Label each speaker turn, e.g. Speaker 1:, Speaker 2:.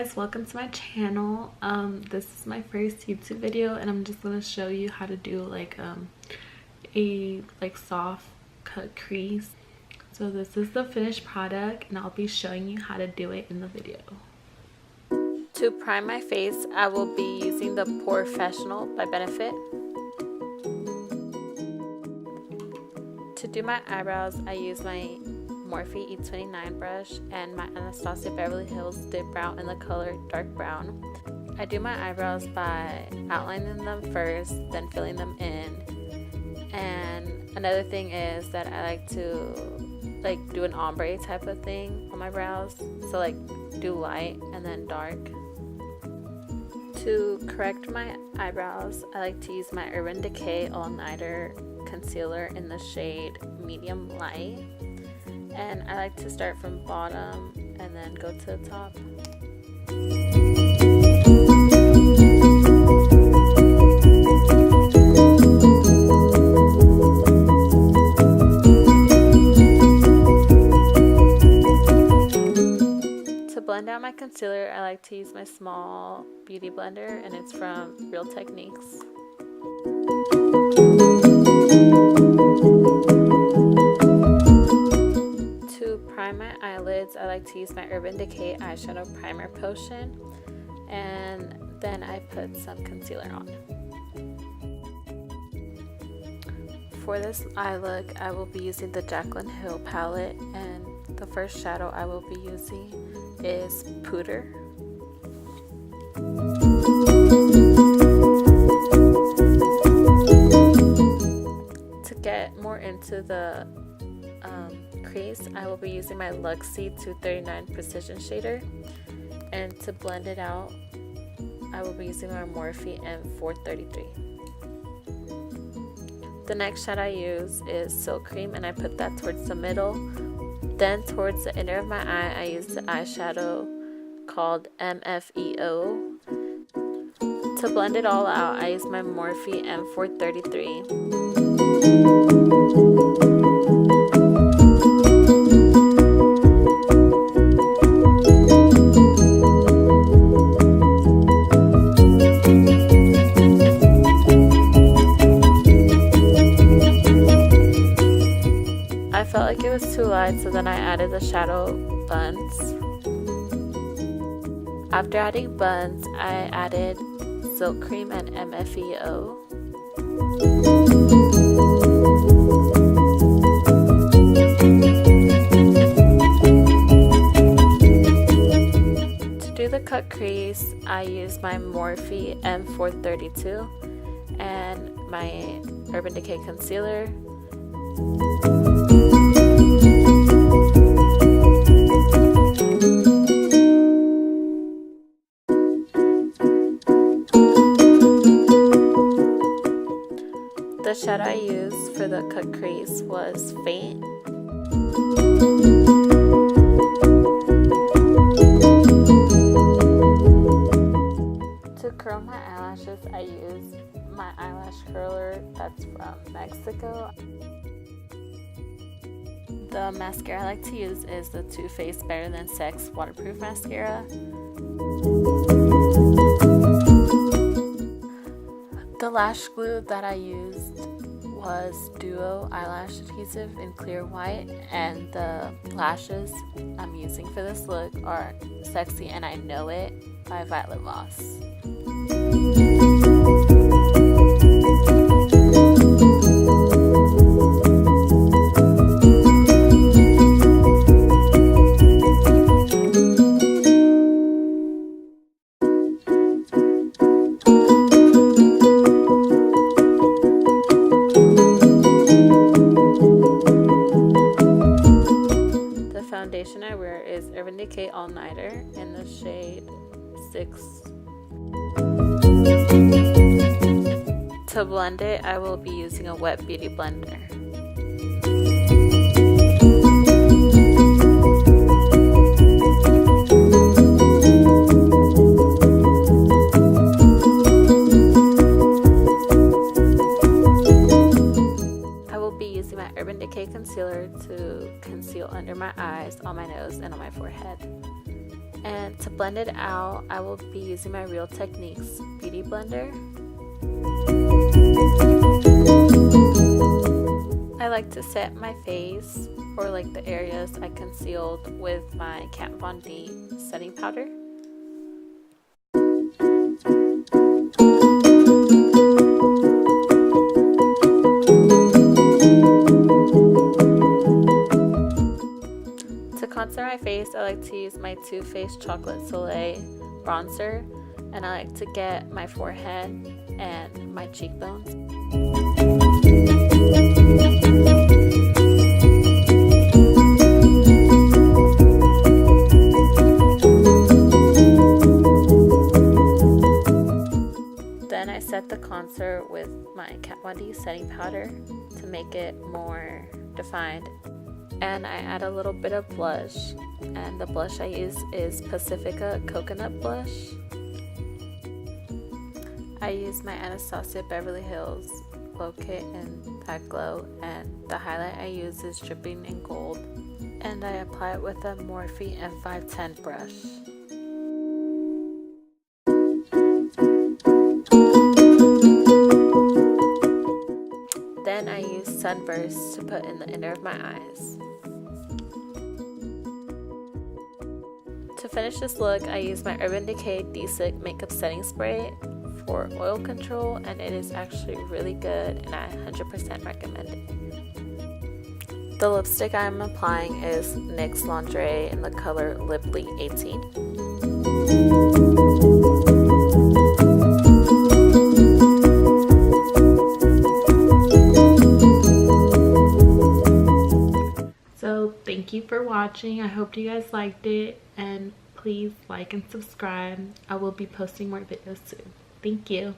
Speaker 1: guys, welcome to my channel. This is my first YouTube video and I'm just gonna show you how to do like a soft cut crease. So this is the finished product and I'll be showing you how to do it in the video. To prime my face, I will be using the Professional by Benefit. To do my eyebrows, I use my Morphe E29 brush and my Anastasia Beverly Hills Dip Brow in the color dark brown. I do my eyebrows by outlining them first, then filling them in. And another thing is that I like to do an ombre type of thing on my brows. So do light and then dark. To correct my eyebrows, I like to use my Urban Decay All Nighter concealer in the shade Medium Light. And I like to start from bottom and then go to the top. To blend out my concealer, I like to use my small beauty blender and it's from Real Techniques. My eyelids, I like to use my Urban Decay eyeshadow primer potion, and then I put some concealer on. For this eye look, I will be using the Jaclyn Hill palette, and the first shadow I will be using is Pooter. To get more into the crease, I will be using my Luxie 239 Precision Shader, and to blend it out, I will be using my Morphe M433. The next shade I use is Silk Cream, and I put that towards the middle. Then towards the inner of my eye, I use the eyeshadow called MFEO. To blend it all out, I use my Morphe M433. I felt like it was too light, so then I added the shadow buns. After adding buns, I added Silk Cream and MFEO. To do the cut crease, I use my Morphe M432 and my Urban Decay concealer. The shadow I used for the cut crease was Faint. To curl my eyelashes, I use my eyelash curler that's from Mexico. The mascara I like to use is the Too Faced Better Than Sex waterproof mascara. The lash glue that I used was Duo eyelash adhesive in clear white, and the lashes I'm using for this look are Sexy and I Know It by Violet Voss. Foundation I wear is Urban Decay All Nighter in the shade 6. To blend it, I will be using a wet beauty blender. I will be using my Urban Decay concealer to conceal under my eyes, on my nose, and on my forehead. And to blend it out, I will be using my Real Techniques Beauty Blender. I like to set my face, or like the areas I concealed, with my Kat Von D setting powder. To contour my face, I like to use my Too Faced Chocolate Soleil bronzer, and I like to get my forehead and my cheekbones. Then I set the contour with my Kat Von D setting powder to make it more defined. And I add a little bit of blush, and the blush I use is Pacifica Coconut Blush. I use my Anastasia Beverly Hills Glow Kit in that glow, and the highlight I use is Dripping in Gold, and I apply it with a Morphe M510 brush. Then I use Sunburst to put in the inner of my eyes. To finish this look, I use my Urban Decay De-Stick Makeup Setting Spray for oil control, and it is actually really good, and I 100% recommend it. The lipstick I'm applying is NYX Lingerie in the color Lipley 18. So thank you for watching. I hope you guys liked it, and please like and subscribe. I will be posting more videos soon. Thank you.